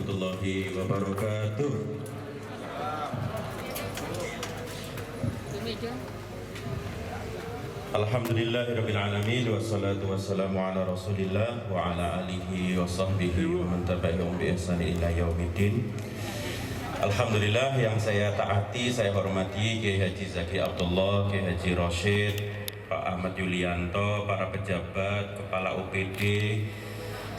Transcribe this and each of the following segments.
warahmatullahi wabarakatuh. Alhamdulillahirabbil alamin wassalatu wassalamu ala Rasulillah wa ala alihi wa sahbihi wa man tabi'ahum bi ihsan ila yaumiddin. Alhamdulillah, yang saya taati, saya hormati Kiai Haji Zaki Abdullah, Kiai Haji Rashid, Pak Ahmad Yulianto, para pejabat, kepala UPD,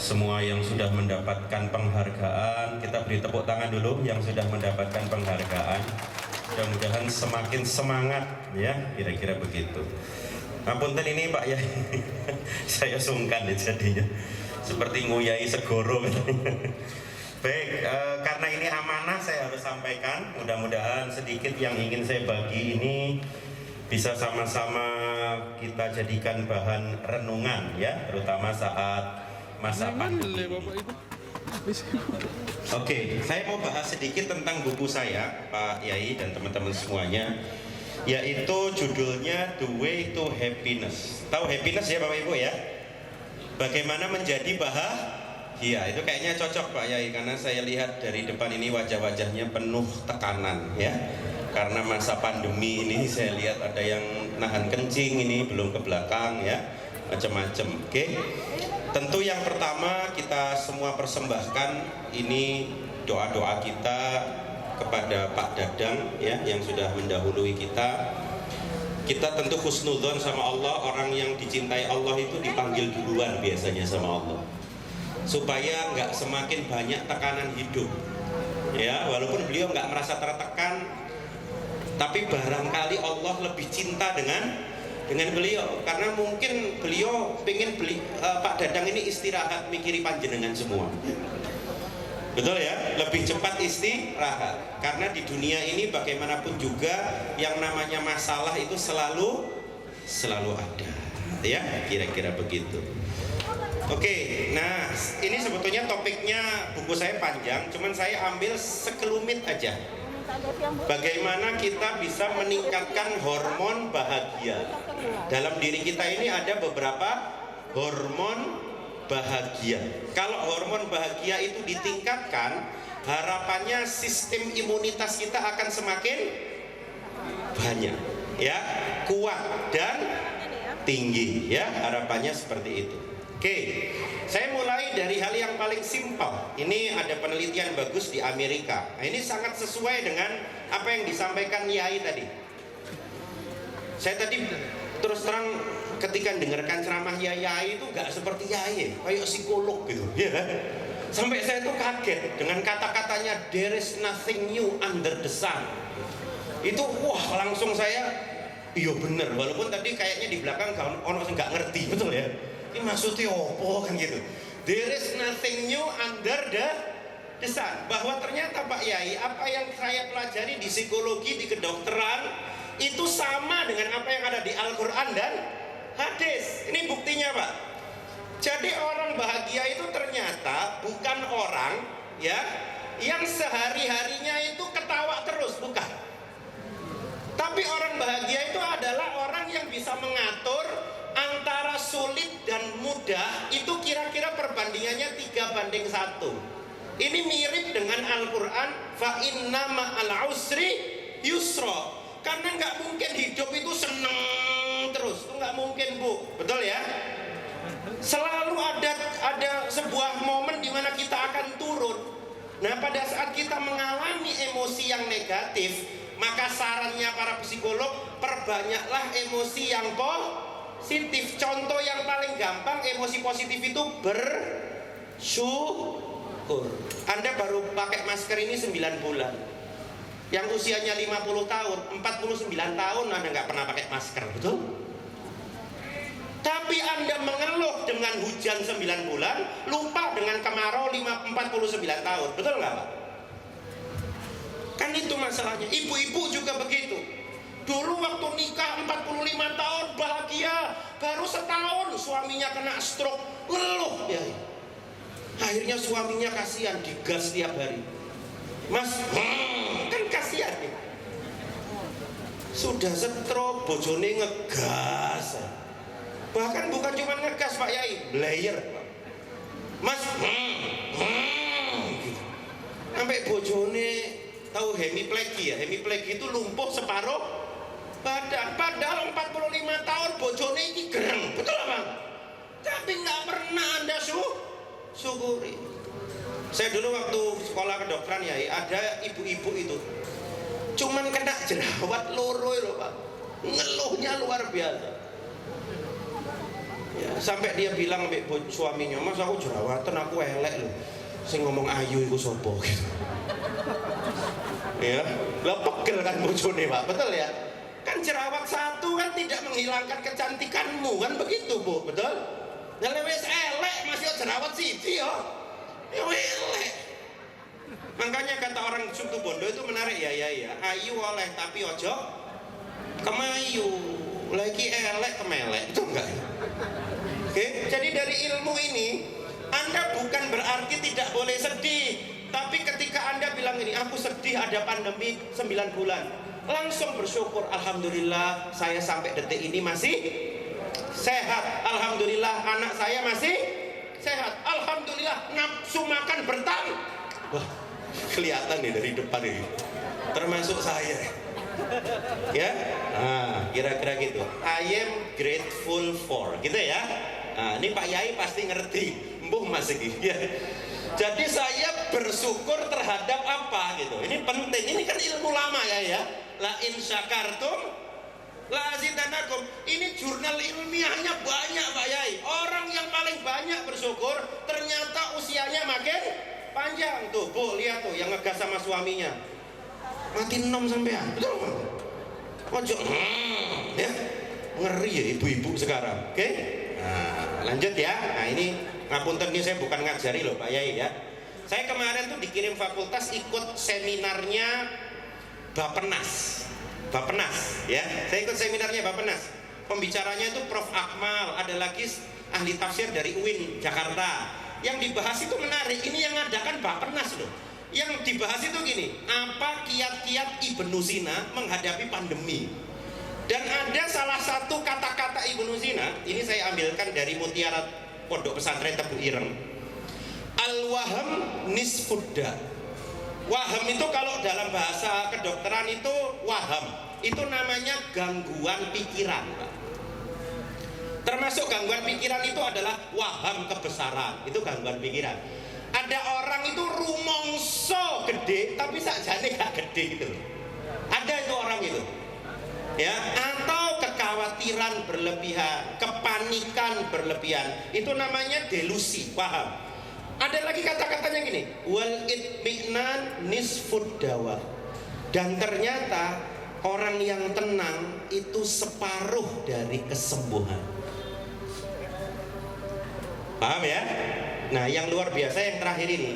semua yang sudah mendapatkan penghargaan. Kita beri tepuk tangan dulu yang sudah mendapatkan penghargaan. Mudah-mudahan semakin semangat ya, kira-kira begitu. Ngapunten ini Pak ya, saya sungkan ya jadinya, seperti nguyai segoro. Baik, karena ini amanah saya harus sampaikan. Mudah-mudahan sedikit yang ingin saya bagi ini bisa sama-sama kita jadikan bahan renungan ya, terutama saat masa pandemi. Oke, saya mau bahas sedikit tentang buku saya, Pak Yai dan teman-teman semuanya, yaitu judulnya The Way to Happiness. Tahu happiness ya Bapak Ibu ya? Bagaimana menjadi bahagia. Itu kayaknya cocok Pak Yai, karena saya lihat dari depan ini wajah-wajahnya penuh tekanan ya. Karena masa pandemi ini saya lihat ada yang nahan kencing ini belum ke belakang ya, macam-macam. Oke. Tentu yang pertama kita semua persembahkan ini doa-doa kita kepada Pak Dadang ya, yang sudah mendahului kita. Kita tentu husnudzon sama Allah. Orang yang dicintai Allah itu dipanggil duluan biasanya sama Allah, supaya nggak semakin banyak tekanan hidup ya. Walaupun beliau nggak merasa tertekan, tapi barangkali Allah lebih cinta dengan beliau, karena mungkin beliau pengen Pak Dadang ini istirahat mikiri panjenengan semua. Betul ya, lebih cepat istirahat, karena di dunia ini bagaimanapun juga yang namanya masalah itu selalu ada ya, kira-kira begitu. Oke, nah ini sebetulnya topiknya buku saya panjang, cuman saya ambil sekelumit aja. Bagaimana kita bisa meningkatkan hormon bahagia. Dalam diri kita ini ada beberapa hormon bahagia. Kalau hormon bahagia itu ditingkatkan, harapannya sistem imunitas kita akan semakin banyak ya, kuat dan tinggi ya, harapannya seperti itu. Oke, saya mulai dari hal yang paling simpel. Ini ada penelitian bagus di Amerika. Nah, ini sangat sesuai dengan apa yang disampaikan Yai tadi. Saya tadi terus terang ketika dengarkan ceramah Yai itu nggak seperti Yai, kayak psikolog gitu. Ya. Sampai saya tuh kaget dengan kata-katanya there is nothing new under the sun. Itu wah, langsung saya iya bener. Walaupun tadi kayaknya di belakang ono nggak ngerti, betul ya. Ini maksudnya apa kan gitu. There is nothing new under the sun. Bahwa ternyata Pak Yai, apa yang saya pelajari di psikologi, di kedokteran, itu sama dengan apa yang ada di Al-Quran dan hadis. Ini buktinya Pak. Jadi orang bahagia itu ternyata bukan orang ya yang sehari-harinya itu ketawa terus, bukan. Tapi orang bahagia itu adalah orang yang bisa mengatur antara sulit dan mudah. Itu kira-kira perbandingannya 3:1. Ini mirip dengan Al-Quran, fa inna ma'al usri yusra. Karena nggak mungkin hidup itu seneng terus, itu nggak mungkin Bu, betul ya? Selalu ada sebuah momen di mana kita akan turun. Nah, pada saat kita mengalami emosi yang negatif, maka sarannya para psikolog, perbanyaklah emosi yang positif. Contoh yang paling gampang emosi positif itu bersyukur. Anda baru pakai masker ini 9 bulan. Yang usianya 50 tahun, 49 tahun Anda nggak pernah pakai masker, betul? Tapi Anda mengeluh dengan hujan 9 bulan, lupa dengan kemarau 49 tahun, betul nggak Pak? Kan itu masalahnya. Ibu-ibu juga begitu. Dulu waktu nikah 45 tahun bahagia, baru setahun suaminya kena stroke, ngeluh ya. Akhirnya suaminya kasihan, digas tiap hari. Mas, kan kasihan ya. Sudah stroke, bojone ngegas. Bahkan bukan cuma ngegas Pak Yai, blayer Mas, gitu. Sampai bojone tahu hemiplegi ya, hemiplegi itu lumpuh separuh badan. Padahal 45 tahun bojone ini gereng, betul apa? Tapi nggak pernah Anda syukuri. Saya dulu waktu sekolah kedokteran ya, ada ibu-ibu itu cuman kena jerawat loro loh Pak, ngeluhnya luar biasa ya, sampai dia bilang sama suaminya, mas aku jerawatan, aku elek loh, sing ngomong ayu iku sopo gitu ya, lah pegel kan bojone Pak, betul ya, kan jerawat satu kan tidak menghilangkan kecantikanmu kan begitu Bu, betul? Nah wis elek masih jerawat siji ya elek. Makanya kata orang suku Bondo itu menarik ya, ayu oleh tapi ojo kemayu, lagi elek kemelek, itu enggak ya? Oke, jadi dari ilmu ini Anda bukan berarti tidak boleh sedih, tapi ketika Anda bilang ini, aku sedih ada pandemi 9 bulan, langsung bersyukur, alhamdulillah saya sampai detik ini masih sehat, alhamdulillah anak saya masih sehat, alhamdulillah nafsu makan bertambah. Wah, kelihatan nih dari depan ini, termasuk saya ya. Nah, kira-kira gitu, I am grateful for gitu ya. Nah, ini Pak Yai pasti ngerti, mbuh Mas iki ya. Jadi saya bersyukur terhadap apa gitu, ini penting, ini kan ilmu lama ya. La in syakartum la azidanakum. Ini jurnal ilmiahnya banyak Pak Yai. Orang yang paling banyak bersyukur ternyata usianya makin panjang. Tuh Bu, lihat tuh yang ngegas sama suaminya mati 6 sampean, betul Pak? Ojo ya, ngeri ya ibu-ibu sekarang. Oke, nah lanjut ya. Nah ini ngapunten, ini saya bukan ngajari loh Pak Yai ya. Saya kemarin tuh dikirim fakultas ikut seminarnya Bapenas ya. Saya ikut seminarnya Bapenas. Pembicaranya itu Prof. Akmal, ada lagi ahli tafsir dari UIN Jakarta. Yang dibahas itu menarik. Ini yang ngadakan Bapenas loh. Yang dibahas itu gini, apa kiat-kiat Ibnu Sina menghadapi pandemi. Dan ada salah satu kata-kata Ibnu Sina, ini saya ambilkan dari Mutiara Pondok Pesantren Tebu Ireng. Al-waham nisfudda. Waham itu kalau dalam bahasa kedokteran itu waham, itu namanya gangguan pikiran Pak. Termasuk gangguan pikiran itu adalah waham kebesaran, itu gangguan pikiran. Ada orang itu rumongso gede tapi sakjane gak gede gitu. Ada itu orang itu ya, atau kekhawatiran berlebihan, kepanikan berlebihan, itu namanya delusi, paham? Ada lagi kata-katanya gini, wal itminan nisfud dawa. Dan ternyata orang yang tenang itu separuh dari kesembuhan. Paham ya? Nah yang luar biasa yang terakhir ini,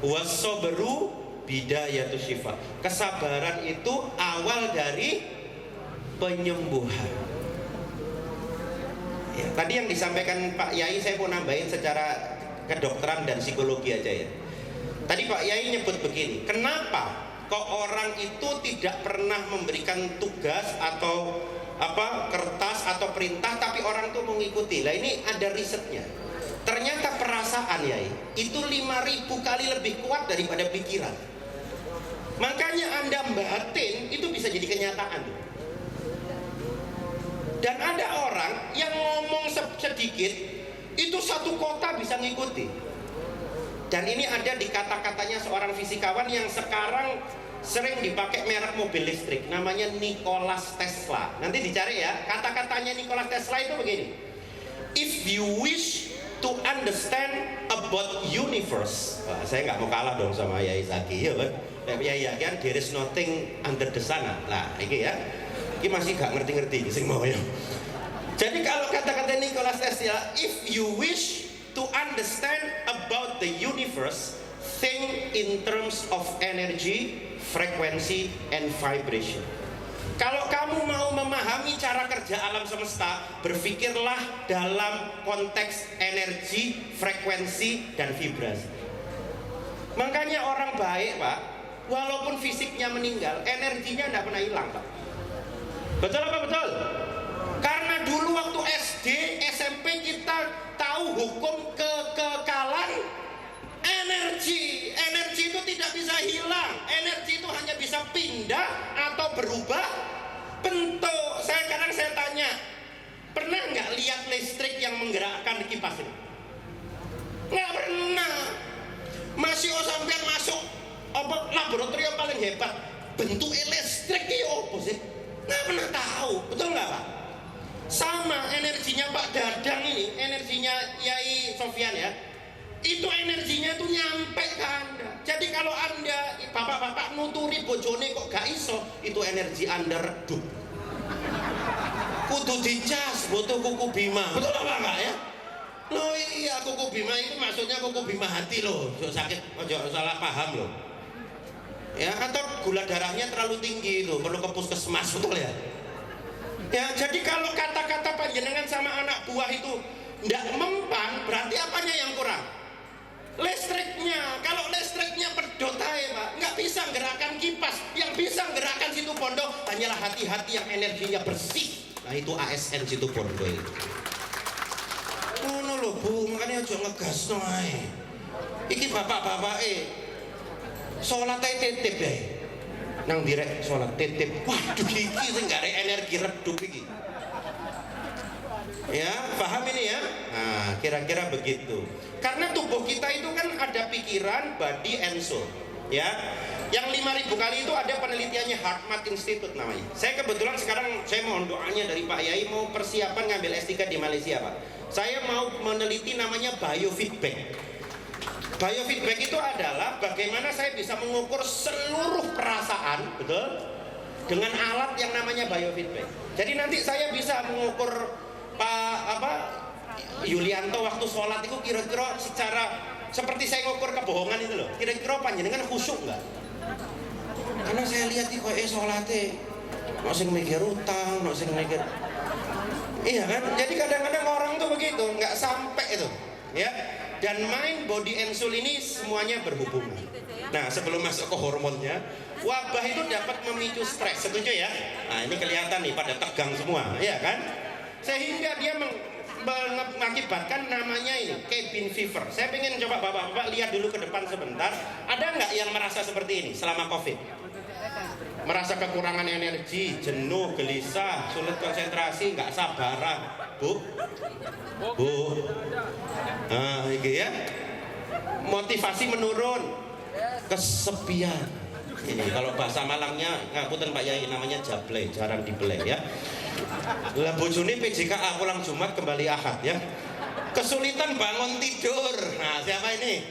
wasobru bidayatu syifa. Kesabaran itu awal dari penyembuhan ya. Tadi yang disampaikan Pak Yai saya mau nambahin secara kedokteran dan psikologi aja ya. Tadi Pak Yai nyebut begini, kenapa kok orang itu tidak pernah memberikan tugas atau kertas atau perintah tapi orang itu mengikuti. Lah ini ada risetnya. Ternyata perasaan Yai itu 5.000 kali lebih kuat daripada pikiran. Makanya Anda batin itu bisa jadi kenyataan. Dan ada orang yang ngomong sedikit itu satu kota bisa ngikuti. Dan ini ada di kata-katanya seorang fisikawan yang sekarang sering dipakai merek mobil listrik, namanya Nikola Tesla. Nanti dicari ya, kata-katanya Nikola Tesla itu begini, if you wish to understand about universe. Wah, saya nggak mau kalah dong sama Yai Zaki ya kan. Yai kan there is nothing under the sun. Nah ini ya, ini masih nggak ngerti-ngerti sing mau ya. Jadi kalau kata-kata Nikola Tesla, if you wish to understand about the universe, think in terms of energy, frequency, and vibration. Kalau kamu mau memahami cara kerja alam semesta, berpikirlah dalam konteks energi, frekuensi, dan vibrasi. Makanya orang baik Pak, walaupun fisiknya meninggal, energinya tidak pernah hilang Pak. Betul apa betul? Karena dulu waktu SD, SMP kita tahu hukum kekekalan energi. Energi itu tidak bisa pindah atau berubah bentuk. Kadang saya tanya, pernah nggak lihat listrik yang menggerakkan kipas ini? Nggak pernah. Masih sampean masuk laboratorium paling hebat, bentuk listrik itu apa sih? Nggak pernah tahu, betul nggak Pak? Sama energinya Pak Dadang ini, energinya Yai Sofyan ya, itu energinya tuh nyampe ke Anda. Jadi kalau Anda, bapak-bapak nuturi bojone kok gak iso, itu energi Anda redup. Kudu dicas, butuh kuku bima, betul apa enggak ya? Loh iya, kuku bima itu maksudnya kuku bima hati loh, sakit, jangan salah paham loh. Ya, atau gula darahnya terlalu tinggi loh, perlu ke puskesmas, betul ya? Ya, jadi kalau kata-kata panjenengan sama anak buah itu ndak mempan, berarti apanya yang kurang? Listriknya. Kalau listriknya pedot aja Pak, nggak bisa gerakan kipas. Yang bisa gerakan situ pondok hanyalah hati-hati yang energinya bersih. Nah itu ASN situ pondok itu. Oh no loh Bu, makanya aja ngegas no ae. Iki bapak-bapak sholat aja titip deh. Nang direk sholat titip. Waduh iki sing gak ada energi redup iki. Ya, paham ini ya? Nah, kira-kira begitu. Karena tubuh kita itu kan ada pikiran, body, and soul. Ya, yang 5.000 kali itu ada penelitiannya HeartMath Institute namanya. Saya kebetulan sekarang saya mohon doanya dari Pak Yai mau persiapan ngambil S3 di Malaysia Pak. Saya mau meneliti namanya biofeedback. Biofeedback itu adalah bagaimana saya bisa mengukur seluruh perasaan, betul? Dengan alat yang namanya biofeedback. Jadi nanti saya bisa mengukur Yulianto waktu sholat itu kira-kira secara seperti saya ngukur kebohongan itu loh. Kira-kira panjenengan khusyuk nggak? Karena saya lihat kok sholatnya nggak sing mikir utang, nggak sing mikir. Iya kan? Jadi kadang-kadang orang tuh begitu, nggak sampai itu, ya. Dan mind, body, and soul ini semuanya berhubungan. Nah, sebelum masuk ke hormonnya, wabah itu dapat memicu stres, setuju ya? Nah, ini kelihatan nih pada tegang semua, ya kan? Sehingga dia mengakibatkan namanya ini cabin fever. Saya ingin coba bapak-bapak lihat dulu ke depan sebentar. Ada nggak yang merasa seperti ini selama COVID? Merasa kekurangan energi, jenuh, gelisah, sulit konsentrasi, nggak sabaran, Bu? Nah, ini ya. Motivasi menurun, kesepian. Ini kalau bahasa Malangnya, ngapunten Pak Yai, namanya jablay, jarang dibelai ya. Lah bojone PJKA pulang Jumat kembali Ahad ya. Kesulitan bangun tidur. Nah, siapa ini?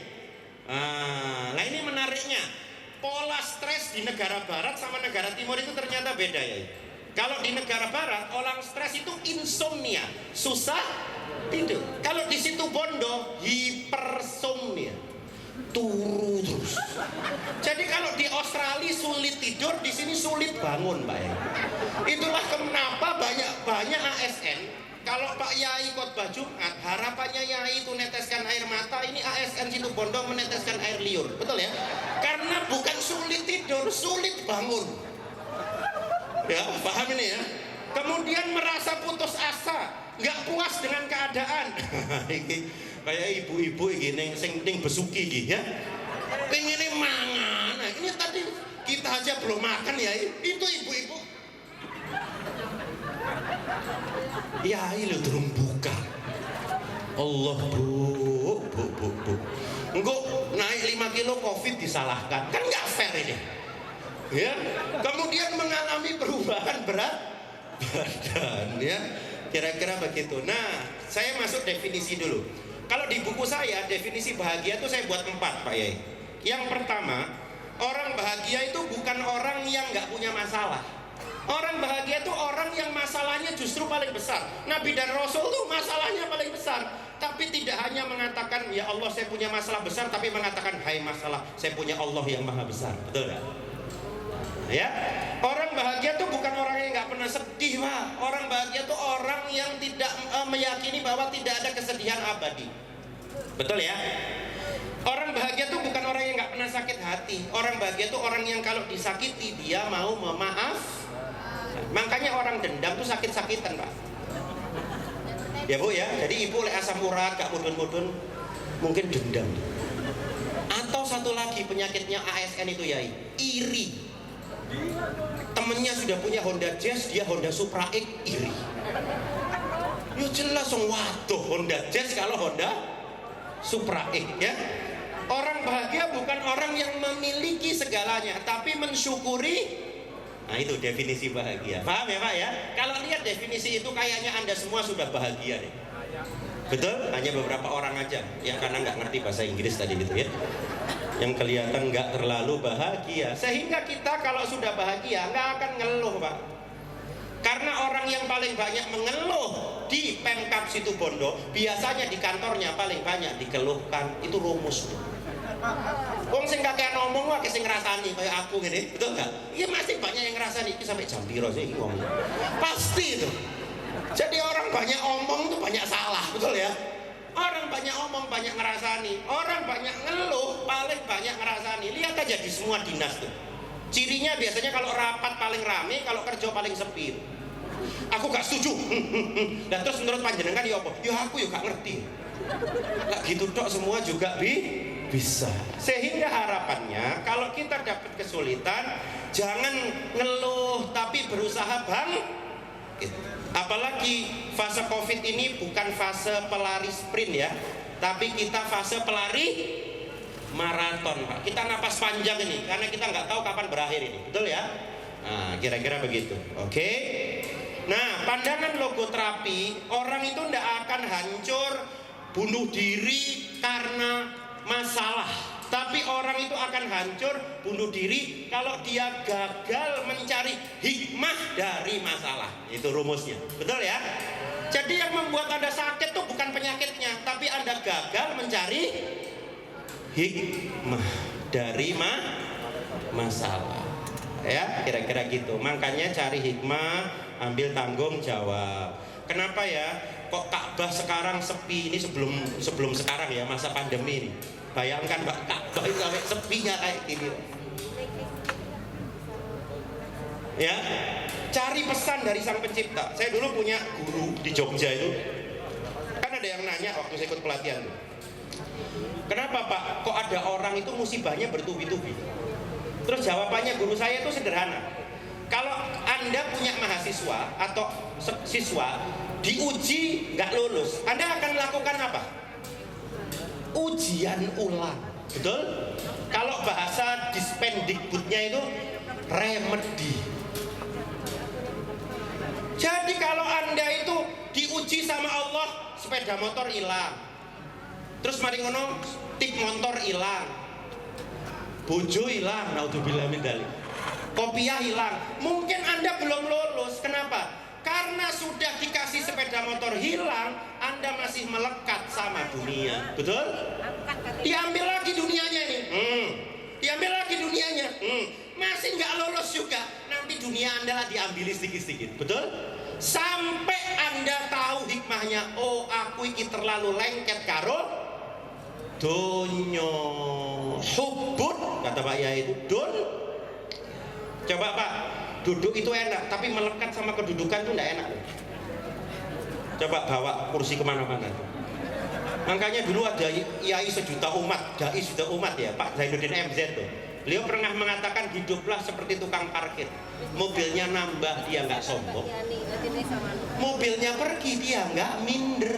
Nah ini menariknya. Pola stres di negara barat sama negara timur itu ternyata beda ya. Kalau di negara barat orang stres itu insomnia, susah tidur. Kalau di situ Bondo hipersomnia, turu terus. Jadi kalau di Australia sulit tidur, di sini sulit bangun, Pak ya. Itulah kenapa banyak ASN. Kalau Pak Yai khotbah Jumat, harapannya Yai itu neteskan air mata, ini ASN situ Bondo meneteskan air liur, betul ya? Karena bukan sulit tidur, sulit bangun. Ya, paham ini ya? Kemudian merasa putus asa, nggak puas dengan keadaan. Kayak ibu-ibu ini sing besuki gitu ya. Pengennya mangan. Nah, ini tadi kita aja belum makan ya. Itu ibu-ibu. Ya, ini belum buka. Allah bu. Enggak naik 5 kilo COVID disalahkan. Kan nggak fair ini. Ya. Kemudian mengalami perubahan berat badan ya. Kira-kira begitu. Nah, saya masuk definisi dulu. Kalau di buku saya, definisi bahagia itu saya buat 4 Pak Yai. Yang pertama, orang bahagia itu bukan orang yang nggak punya masalah. Orang bahagia itu orang yang masalahnya justru paling besar. Nabi dan Rasul tuh masalahnya paling besar. Tapi tidak hanya mengatakan, ya Allah saya punya masalah besar, tapi mengatakan, hai masalah, saya punya Allah yang maha besar. Betul nggak? Ya, orang bahagia tuh bukan orang yang nggak pernah sedih, Pak. Orang bahagia tuh orang yang tidak meyakini bahwa tidak ada kesedihan abadi. Betul ya? Orang bahagia tuh bukan orang yang nggak pernah sakit hati. Orang bahagia tuh orang yang kalau disakiti dia mau memaaf. Makanya orang dendam tuh sakit-sakitan, Pak. Ya Bu ya. Jadi ibu oleh asam urat, gak mudun-mudun, mungkin dendam. Atau satu lagi penyakitnya ASN itu ya, iri. Temennya sudah punya Honda Jazz, dia Honda Supra X, iri. Ya jelas waduh, Honda Jazz kalau Honda Supra X, ya. Orang bahagia bukan orang yang memiliki segalanya, tapi mensyukuri. Nah itu definisi bahagia. Paham ya Pak ya? Kalau lihat definisi itu kayaknya Anda semua sudah bahagia deh. Betul? Hanya beberapa orang aja yang karena nggak ngerti bahasa Inggris tadi gitu ya, yang kelihatan nggak terlalu bahagia. Sehingga kita kalau sudah bahagia nggak akan ngeluh Pak. Karena orang yang paling banyak mengeluh di Pemkab Situbondo, biasanya di kantornya paling banyak dikeluhkan. Itu rumus tuh. Wong sing kakek ngomong wae sing ngrasani kayak aku gini, betul nggak? Iya masih banyak yang ngrasani. Iki sampai jam piro sih ngomong. Pasti itu. Jadi orang banyak omong tuh banyak salah, betul ya? Orang banyak omong banyak ngerasani, orang banyak ngeluh paling banyak ngerasani. Lihat aja di semua dinas tuh. Cirinya biasanya kalau rapat paling rame, kalau kerja paling sepi. Aku gak setuju. Dan terus menurut panjenengan ya apa? Ya aku ya gak ngerti. Gak gitu dok, semua juga bisa. Sehingga harapannya kalau kita dapat kesulitan, jangan ngeluh tapi berusaha bangkit. Apalagi fase Covid ini bukan fase pelari sprint ya, tapi kita fase pelari maraton Pak. Kita napas panjang ini karena kita nggak tahu kapan berakhir ini, betul ya? Nah kira-kira begitu. Oke. Nah pandangan logoterapi, orang itu nggak akan hancur bunuh diri karena masalah, tapi orang itu akan hancur bunuh diri kalau dia gagal mencari hikmah dari masalah. Itu rumusnya, betul ya? Jadi yang membuat Anda sakit tuh bukan penyakitnya, tapi Anda gagal mencari hikmah dari masalah. Ya, kira-kira gitu. Makanya cari hikmah, ambil tanggung jawab. Kenapa ya? Kok Ka'bah sekarang sepi ini sebelum sekarang ya, masa pandemi ini. Bayangkan Mbak, Ka'bah itu sampai sepinya kayak gini. Ya, cari pesan dari Sang Pencipta. Saya dulu punya guru di Jogja itu. Kan ada yang nanya waktu saya ikut pelatihan tuh. Kenapa Pak? Kok ada orang itu musibahnya bertubi-tubi? Terus jawabannya guru saya itu sederhana. Kalau Anda punya mahasiswa atau siswa diuji nggak lulus, Anda akan lakukan apa? Ujian ulang, betul? Kalau bahasa Dispendikbudnya itu remedi. Jadi kalau Anda itu diuji sama Allah, sepeda motor hilang, terus mari ngono tip motor hilang, bojo hilang, naudzubillah min dzalik, kopiah hilang, mungkin Anda belum lulus. Kenapa? Karena sudah dikasih sepeda motor hilang, Anda masih melekat sama dunia, betul? Diambil lagi dunianya ini, diambil lagi dunianya, masih nggak lulus juga. Nanti dunia Anda lah diambil sedikit-sedikit, betul? Sampai Anda tahu hikmahnya. Oh, aku iki terlalu lengket karo donyo, hubbun, kata Pak Yai itu don. Coba Pak, duduk itu enak, tapi melekat sama kedudukan itu enggak enak. Coba bawa kursi kemana-mana. Makanya dulu ada Yai sejuta umat, Dai sejuta umat ya, Pak Zainuddin MZ tuh. Beliau pernah mengatakan hiduplah seperti tukang parkir. Mobilnya nambah, dia nggak sombong. Mobilnya pergi, dia nggak minder.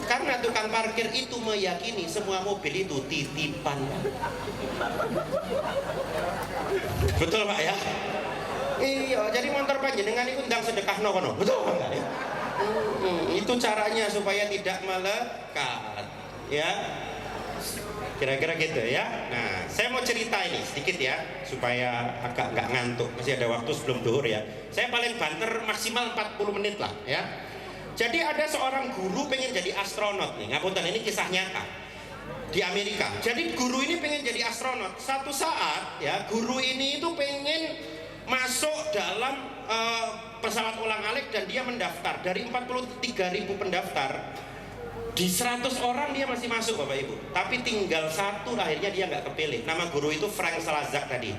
Karena tukang parkir itu meyakini semua mobil itu titipan. Betul Pak ya? Iya, jadi motor panjenengan itu ndang sedekah kono. Betul enggak ya? Itu caranya supaya tidak melekat. Ya. Kira-kira gitu ya. Nah, saya mau cerita ini sedikit ya, supaya agak nggak ngantuk. Masih ada waktu sebelum duhur ya. Saya paling banter maksimal 40 menit lah ya. Jadi ada seorang guru pengen jadi astronot nih. Ngapunten, ini kisah nyata di Amerika. Jadi guru ini pengen jadi astronot. Satu saat ya, guru ini itu pengen masuk dalam pesawat ulang-alik dan dia mendaftar. Dari 43.000 pendaftar, di 100 orang dia masih masuk Bapak Ibu. Tapi tinggal satu akhirnya dia nggak kepilih. Nama guru itu Frank Salazar tadi.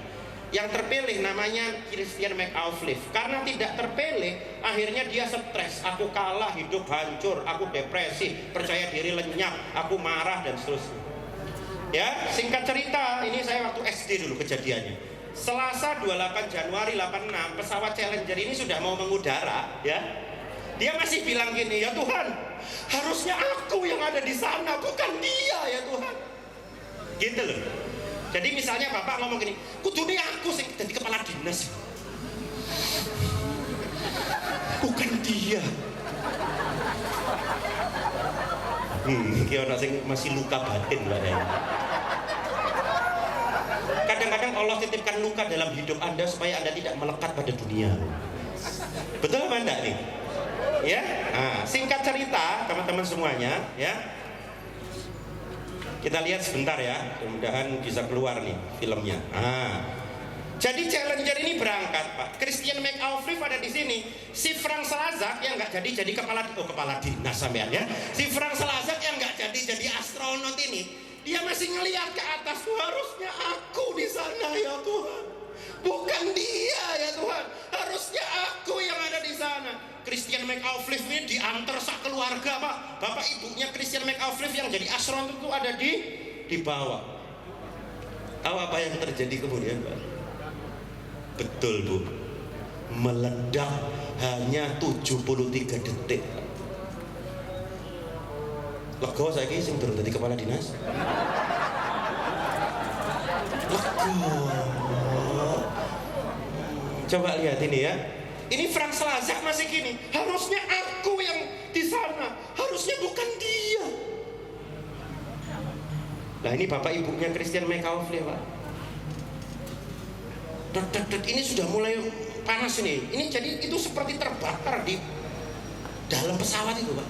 Yang terpilih namanya Christian McAuliffe. Karena tidak terpilih, akhirnya dia stres. Aku kalah, hidup hancur, aku depresi, percaya diri lenyap, aku marah dan seterusnya. Ya, singkat cerita, ini saya waktu SD dulu kejadiannya. Selasa 28 Januari 86 pesawat Challenger ini sudah mau mengudara ya. Dia masih bilang gini, ya Tuhan, harusnya aku yang ada di sana, bukan dia ya Tuhan. Gitu loh. Jadi misalnya Bapak ngomong gini, kudunya aku sih jadi kepala dinas, bukan dia. Iki orang sing masih luka batin Mbak ya. Kadang-kadang Allah titipkan luka dalam hidup Anda supaya Anda tidak melekat pada dunia. Betul apa enggak nih? Ya, nah, singkat cerita teman-teman semuanya ya, kita lihat sebentar ya, mudah-mudahan bisa keluar nih filmnya. Jadi Challenger ini berangkat Pak, Christian McAuliffe ada di sini, si Frank Slazak yang nggak jadi kepala dinas sampean ya, si Frank Slazak yang nggak jadi astronot ini, dia masih ngelihat ke atas, harusnya aku di sana ya Tuhan, bukan dia ya Tuhan, harusnya aku yang ada di sana. Christian McAuliffe ini diantar sak keluarga Pak. Bapak ibunya Christian McAuliffe yang jadi astronot itu ada di bawah. Tahu apa yang terjadi kemudian Pak? Betul Bu, meledak hanya 73 detik. Lego saiki sing durung dadi kepala dinas. Lego. Coba lihat ini ya. Ini Frank Slazak masih gini, harusnya aku yang di sana, harusnya bukan dia. Nah ini bapak ibunya Christian McAuliffe Pak. Ini sudah mulai panas ini. Ini jadi itu seperti terbakar di dalam pesawat itu Pak.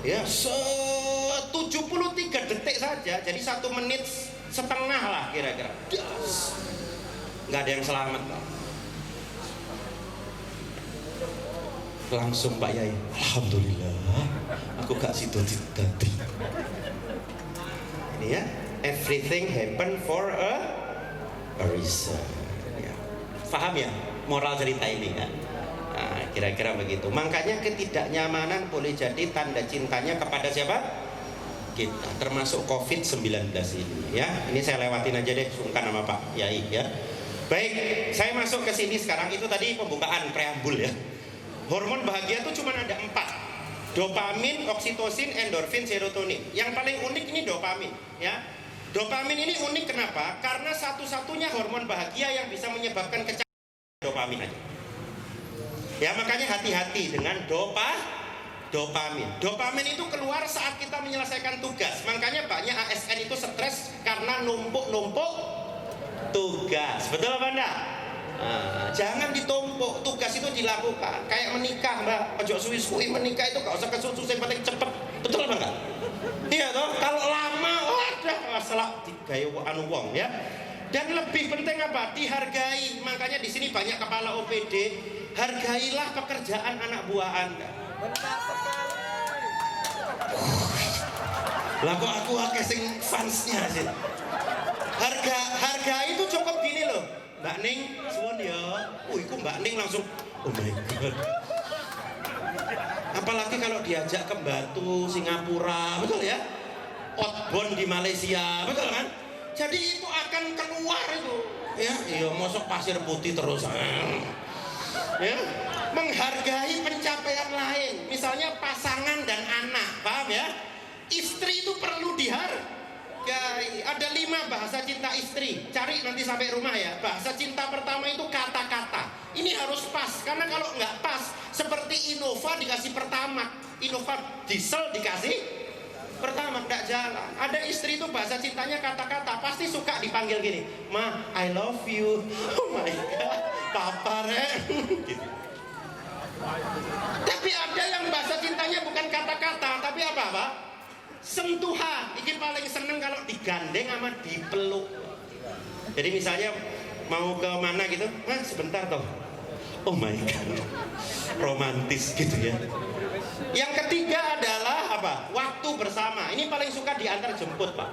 Ya, 73 detik saja, jadi 1 menit setengah lah kira-kira. Nggak ada yang selamat Pak. Langsung Pak Yai, alhamdulillah aku gak situ tadi. Ini ya, everything happen for a reason ya. Paham ya moral cerita ini kan? Nah, kira-kira begitu. Makanya ketidaknyamanan boleh jadi tanda cintanya kepada siapa? Kita, termasuk COVID-19 ini ya. Ini saya lewatin aja deh, sungkan sama Pak Yai ya. Baik, saya masuk ke sini sekarang. Itu tadi pembukaan preambul ya. Hormon bahagia itu cuma ada 4. Dopamin, oksitosin, endorfin, serotonin. Yang paling unik ini dopamin ya. Dopamin ini unik kenapa? Karena satu-satunya hormon bahagia yang bisa menyebabkan kecanduan dopamin aja. Ya makanya hati-hati dengan dopamin. Dopamin itu keluar saat kita menyelesaikan tugas. Makanya banyak ASN itu stres karena numpuk-numpuk tugas. Betul apa enggak? Nah, jangan ditumpuk, tugas itu dilakukan. Kayak menikah Mbak, ojo suwi-suwi menikah itu gak usah kesusu, yang penting cepet. Betul apa enggak? Iya toh, kalau lama wadah masalah digaya anu wong ya. Dan lebih penting apa? Dihargai. Makanya di sini banyak kepala OPD. Hargailah pekerjaan anak buah Anda. Benar sekali. Lah kok aku akeh sing fansnya sih. Harga itu cukup gini loh. Mbak Ning, suwun ya. Iku Mbak Ning langsung, oh my god. Apalagi kalau diajak ke Batu, Singapura, betul ya? Outbound di Malaysia, betul kan? Jadi itu akan keluar itu, ya. Iya, mosok pasir putih terus. Ya, menghargai pencapaian lain, misalnya pasangan dan anak, paham ya? Istri itu perlu dihargai. Ada 5 bahasa cinta istri. Cari nanti sampai rumah ya. Bahasa cinta pertama itu kata-kata. Ini harus pas, karena kalau nggak pas, seperti Innova dikasih Pertamax, Innova diesel dikasih Pertamax, nggak jalan. Ada istri itu bahasa cintanya kata-kata, pasti suka dipanggil gini, Ma, I love you. Oh my god, Papa Ren. Gitu. Tapi ada yang bahasa cintanya bukan kata-kata, tapi apa Pak? Sentuhan. Ini paling seneng kalau digandeng sama dipeluk. Jadi misalnya mau ke mana gitu, nah sebentar toh. Oh my god, romantis gitu ya. Yang ketiga adalah apa? Waktu bersama. Ini paling suka diantar jemput Pak.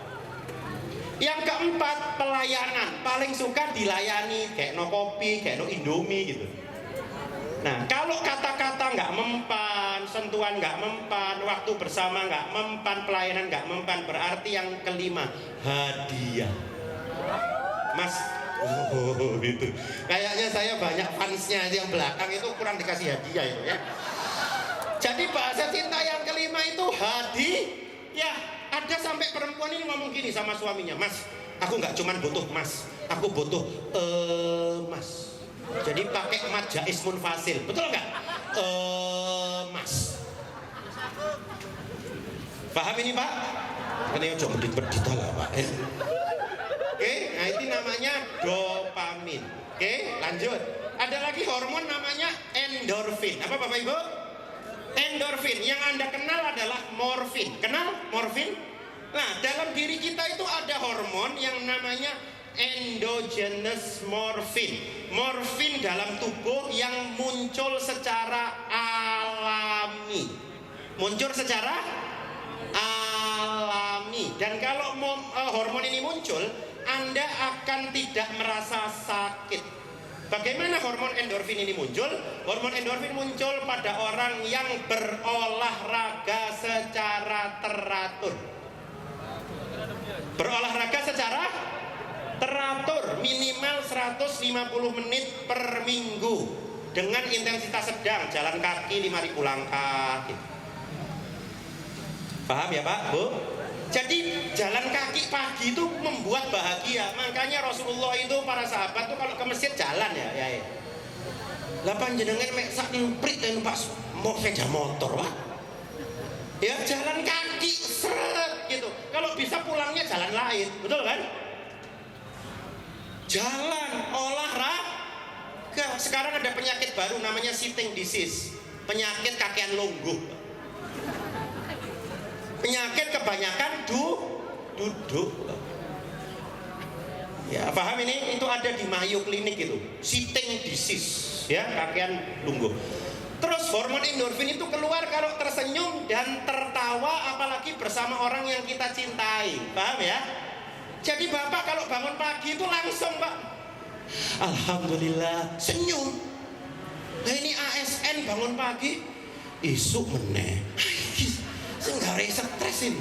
Yang keempat pelayanan. Paling suka dilayani, kayak no kopi, kayak no indomie gitu. Nah, kalau kata-kata nggak mempan, sentuhan nggak mempan, waktu bersama nggak mempan, pelayanan nggak mempan, berarti yang kelima hadiah. Mas, Oh gitu. Kayaknya saya banyak fansnya yang belakang itu kurang dikasih hadiah itu ya. Jadi bahasa cinta yang kelima itu ya. Ada sampai perempuan ini ngomong gini sama suaminya, Mas, aku nggak cuman butuh mas, aku butuh mas. Jadi pakai mat jais munfasil, betul nggak? Mas. Paham ini Pak? Ini jangan medit-medit lah Pak. Oke, nah ini namanya dopamin. Oke, lanjut. Ada lagi hormon namanya endorfin. Apa Bapak Ibu? Endorfin. Yang Anda kenal adalah morfin. Kenal morfin? Nah, dalam diri kita itu ada hormon yang namanya endogenous morfin. Morfin dalam tubuh yang muncul secara alami. Muncul secara alami. Dan kalau hormon ini muncul, Anda akan tidak merasa sakit. Bagaimana hormon endorfin ini muncul? Hormon endorfin muncul pada orang yang berolahraga secara teratur. Berolahraga secara teratur, minimal 150 menit per minggu dengan intensitas sedang, jalan kaki 5.000 langkah. Paham ya Pak, Bu? Jadi jalan kaki pagi itu membuat bahagia. Makanya Rasulullah itu para sahabat tuh kalau ke masjid jalan ya. Lah panjenengan mek sak emprit numpak sepeda motor, Pak. Ya jalan kaki seret gitu. Kalau bisa pulangnya jalan lain, betul kan? Jalan olahraga. Sekarang ada penyakit baru namanya sitting disease. Penyakit kakian lungguh. Penyakit kebanyakan duduk. Ya, paham ini? Itu ada di Mayo Clinic itu. Sitting disease, ya, kakian lungguh. Terus hormon endorfin itu keluar kalau tersenyum dan tertawa, apalagi bersama orang yang kita cintai. Paham ya? Jadi Bapak kalau bangun pagi itu langsung Pak, alhamdulillah, senyum. Nah ini ASN bangun pagi, isuk meneh. Nggak stres ini.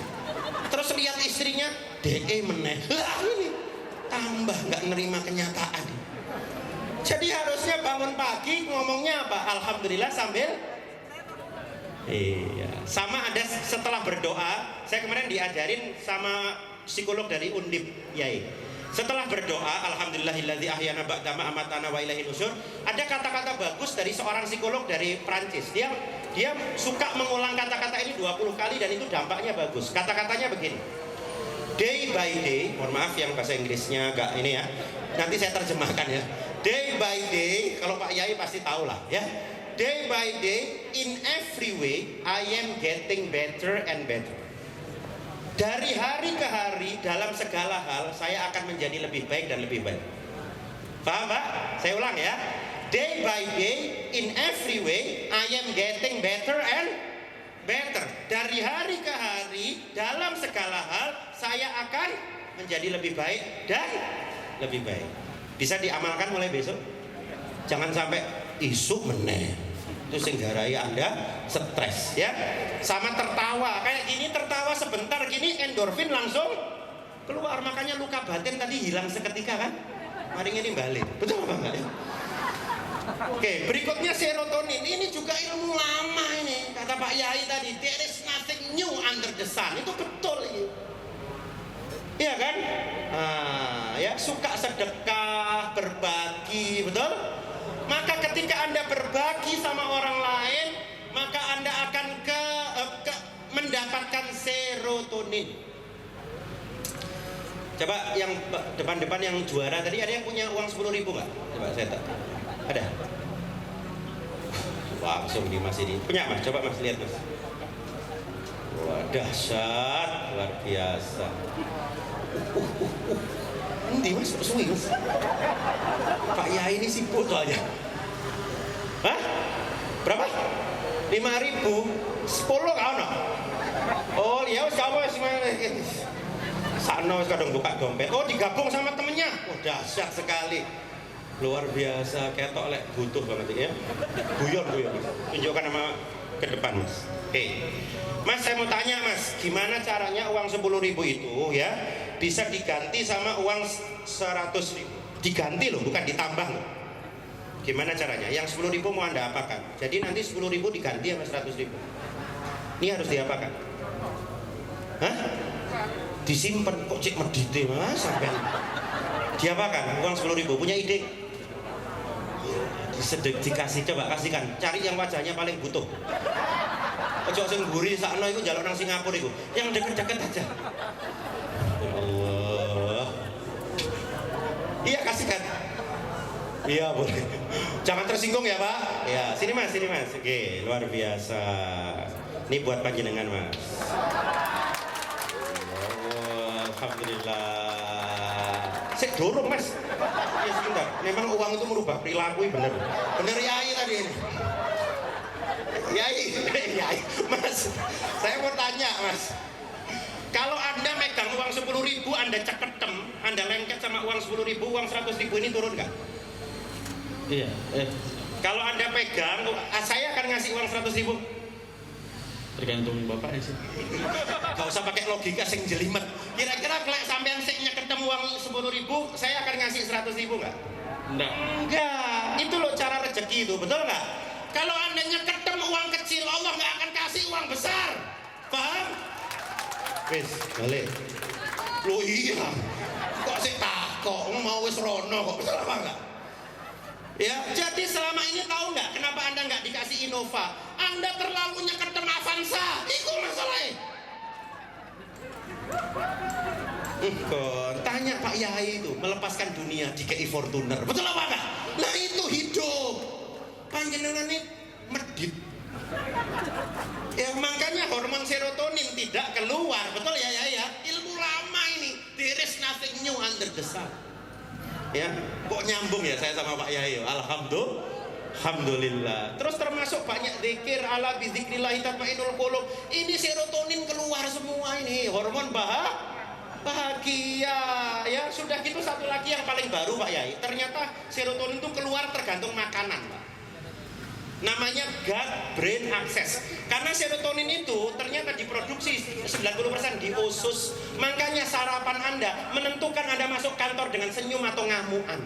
Terus lihat istrinya DE meneh. Lah ini tambah nggak nerima kenyataan. Jadi harusnya bangun pagi ngomongnya apa? Alhamdulillah sambil iya. Sama ada setelah berdoa. Saya kemarin diajarin sama psikolog dari Undip Yai. Setelah berdoa, alhamdulillahilladzi ahyana ba'da ma amatana wa ilaihi nusyur, ada kata-kata bagus dari seorang psikolog dari Prancis. Dia suka mengulang kata-kata ini 20 kali dan itu dampaknya bagus. Kata-katanya begini. Day by day, mohon maaf yang bahasa Inggrisnya agak ini ya. Nanti saya terjemahkan ya. Day by day, kalau Pak Yai pasti tahu lah ya. Day by day, in every way, I am getting better and better. Dari hari ke hari dalam segala hal saya akan menjadi lebih baik dan lebih baik. Paham Pak? Saya ulang ya. Day by day, in every way, I am getting better and better. Dari hari ke hari dalam segala hal saya akan menjadi lebih baik dan lebih baik. Bisa diamalkan mulai besok. Jangan sampai isuk meneh. Itu sing garai Anda stres ya. Sama tertawa kayak gini, tertawa sebentar gini endorfin langsung keluar. Makanya luka batin tadi hilang seketika kan, mari ini balik, betul apa enggak ya? Oke, berikutnya serotonin. Ini juga ilmu lama ini, kata Pak Yai tadi, there is nothing new under the sun. Itu betul ini. Iya kan? Ya suka sedekah, berbagi, betul? Maka ketika Anda berbagi sama orang lain, maka Anda akan mendapatkan serotonin. Coba yang depan-depan yang juara tadi, ada yang punya uang 10.000 nggak? Coba saya tak. Ada? Langsung di Mas ini. Punya Mas? Coba Mas lihat Mas. Wah dahsyat, luar biasa. Nanti Mas, suwi Mas. Pak Yai ini sibuk soalnya. Hah? Berapa? 5.000? 10 kau no? Oh ya wis kamu wis sakno wis kadung buka dompet. Oh digabung sama temennya. Oh dahsyat sekali. Luar biasa, ketok lek butuh banget ya. Guyon. Tunjukkan nama ke depan Mas. Oke. Mas saya mau tanya Mas, gimana caranya uang 10.000 itu ya bisa diganti sama uang 100.000? diganti loh, bukan ditambah loh. Gimana caranya? Yang 10.000 mau Anda apakan? Jadi nanti 10.000 diganti sama 100.000. Ini harus diapakan? Hah? Disimpan kok cek medite mas sampai diapakan? Uang 10.000 punya ide? Dikasih, coba kasihkan. Cari yang wajahnya paling butuh. Ojo sing mburi sakno iku njaluk nang Singapura iku. Yang deket-deket aja. Ya Allah. Iya kasihkan. Iya boleh. Jangan tersinggung ya Pak. Ya sini mas, sini mas. Oke luar biasa. Ini buat panjenengan mas. Oh, alhamdulillah. Sik dorong mas. Ya sebentar. Memang uang itu merubah perilaku bener. Bener Yai tadi ini. Yai, Yai, mas. Saya mau tanya mas. Kalau Anda megang uang 10.000, Anda ceketem, Anda lengket sama uang 10.000, uang 100.000 ini turun nggak? Iya. Kalau Anda pegang, saya akan ngasih uang 100.000. Tergantung bapaknya sih. Gak usah pakai logika sing jelimet. Kira-kira kalau sampean seknya ketemu uang 10.000, saya akan ngasih 100.000 nggak? Enggak. Enggak. Itu loh cara rezeki itu, betul nggak? Kalau Anda nyeketem uang kecil, Allah nggak akan kasih uang besar. Paham? Wis, balik. Loh iya. Kok sih takok mau wis rono kok betul apa enggak? Ya, jadi selama ini tahu nggak kenapa Anda nggak dikasih Innova? Anda terlalu nyeketem Avanza, itu masalahnya. Tanya Pak Yai itu melepaskan dunia di KI Fortuner, betul apa enggak? Nah itu hidup. Panjenengan ini medit. Ya makanya hormon serotonin tidak keluar, betul ya ya. Ilmu lama ini, there is nothing new under the sun. Ya, kok nyambung ya saya sama Pak Yai. Alhamdulillah. Terus termasuk banyak zikir ala bizikrillah tatmainul qulub. Ini serotonin keluar semua ini, hormon bahagia. Ya, sudah gitu satu lagi yang paling baru Pak Yai. Ternyata serotonin itu keluar tergantung makanan, Pak. Namanya gut brain access. Karena serotonin itu ternyata diproduksi 90% di usus. Makanya sarapan Anda menentukan Anda masuk kantor dengan senyum atau ngamuan.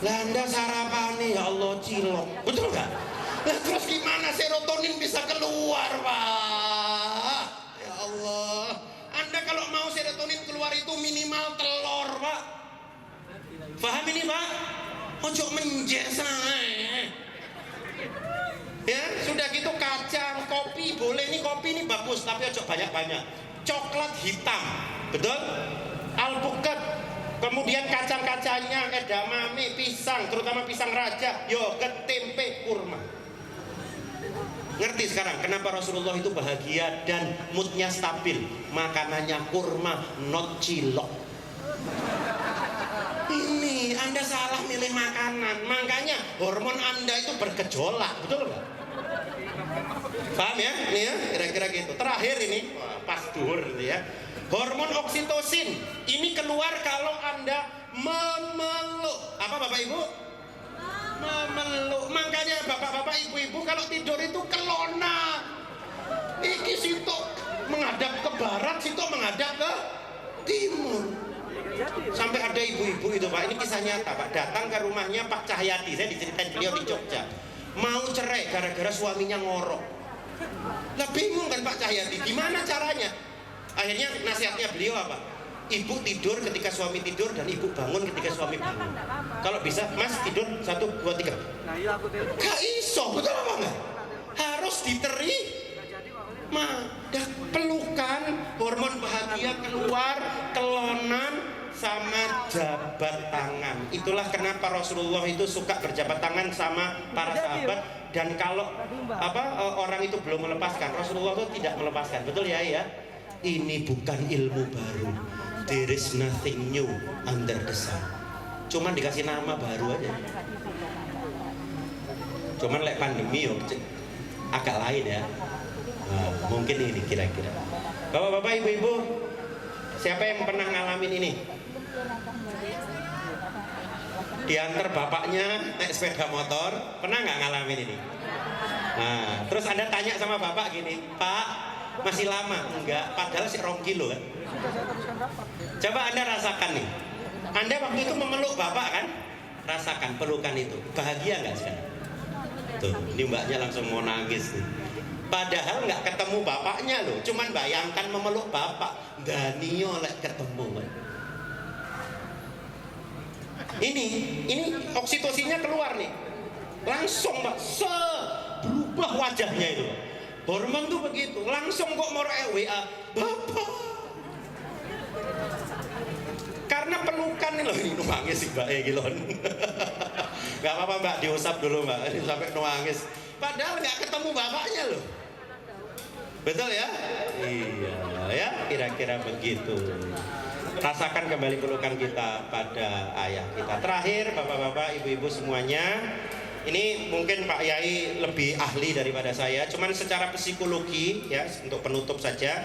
Lah Anda sarapan nih ya Allah cilok. Betul nggak? Lah terus gimana serotonin bisa keluar Pak? Ya Allah. Anda kalau mau serotonin keluar itu minimal telur Pak. Paham ini Pak? Ojo menjer saya. Ya, sudah gitu kacang, kopi boleh nih, kopi ini bagus tapi ojo banyak-banyak. Coklat hitam, betul? Alpukat, kemudian kacang-kacangnya, edamame, pisang, terutama pisang raja, yogurt, tempe, kurma. Ngerti sekarang kenapa Rasulullah itu bahagia dan moodnya stabil? Makanannya kurma, not cilok. Ini Anda salah milih makanan, makanya hormon Anda itu bergejolak, betul nggak? Paham ya? Ini ya, kira-kira gitu. Terakhir ini, pas duhur gitu ya. Hormon oksitosin ini keluar kalau Anda memeluk. Apa Bapak Ibu? Memeluk. Makanya bapak-bapak, ibu-ibu kalau tidur itu kelona. Iki situ menghadap ke barat, situ menghadap ke timur. Sampai ada ibu-ibu itu Pak, ini kisah nyata Pak, datang ke rumahnya Pak Cahyati, saya diceritain beliau di Jogja, mau cerai gara-gara suaminya ngorok. Lah bingung kan Pak Cahyati, gimana caranya? Akhirnya nasihatnya beliau apa? Ibu tidur ketika suami tidur dan ibu bangun ketika suami bangun. Kalau bisa Mas tidur 1, 2, 3. Gak iso, betul apa enggak? Harus diterima. Pelukan, hormon bahagia keluar, kelonan sama jabat tangan. Itulah kenapa Rasulullah itu suka berjabat tangan sama para sahabat. Dan kalau orang itu belum melepaskan, Rasulullah itu tidak melepaskan. Betul ya ya? Ini bukan ilmu baru. There is nothing new under the sun. Cuman dikasih nama baru aja. Cuman lek pandemi yo agak lain ya. Nah, mungkin ini kira-kira. Bapak-bapak, ibu-ibu, siapa yang pernah ngalamin ini? Diantar bapaknya naik sepeda motor, pernah nggak ngalamin ini? Nah, terus Anda tanya sama bapak gini, Pak, masih lama? Enggak, padahal sih 2 kilo kan? Coba Anda rasakan nih. Anda waktu itu memeluk bapak kan? Rasakan pelukan itu. Bahagia nggak sekarang? Tuh, ini mbaknya langsung mau nangis nih. Padahal nggak ketemu bapaknya loh. Cuman bayangkan memeluk bapak. Danio lek ketemu. Ini oksitosinnya keluar nih. Langsung mbak, berubah wajahnya itu. Hormon tuh begitu. Langsung kok mau WA, bapak. Karena pelukan nih loh, ini nangis sih mbak Egilon. Gak apa-apa mbak, diusap dulu mbak, ini sampai nangis. Padahal nggak ketemu bapaknya loh. Betul ya? Iya ya, kira-kira begitu. Rasakan kembali pelukan kita pada ayah kita. Terakhir bapak-bapak, ibu-ibu semuanya, ini mungkin Pak Yai lebih ahli daripada saya. Cuman secara psikologi ya, untuk penutup saja,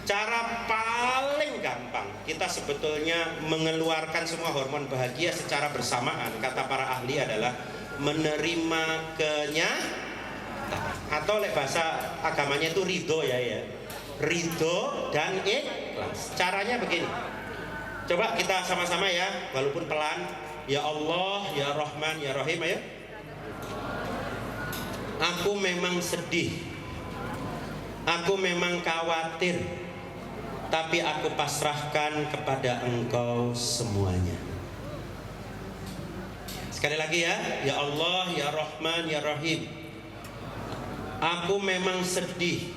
cara paling gampang kita sebetulnya mengeluarkan semua hormon bahagia secara bersamaan, kata para ahli adalah menerima kenyataan, atau lek bahasa agamanya itu ridho ya, ridho dan ikhlas. Caranya begini, coba kita sama-sama ya, walaupun pelan. Ya Allah, ya Rahman, ya Rahim, ayo. Aku memang sedih, aku memang khawatir, tapi aku pasrahkan kepada Engkau semuanya. Sekali lagi ya, ya Allah, ya Rahman, ya Rahim. Aku memang sedih,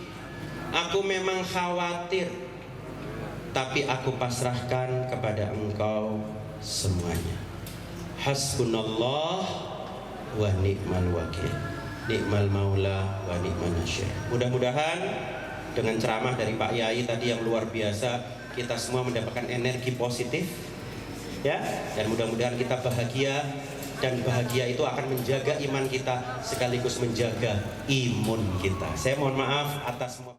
aku memang khawatir, tapi aku pasrahkan kepada Engkau semuanya. Hasbunallah wa ni'mal wakil, ni'mal maula wa ni'man nasyir. Mudah-mudahan dengan ceramah dari Pak Yai tadi yang luar biasa, kita semua mendapatkan energi positif ya, dan mudah-mudahan kita bahagia, dan bahagia itu akan menjaga iman kita sekaligus menjaga imun kita. Saya mohon maaf atas semua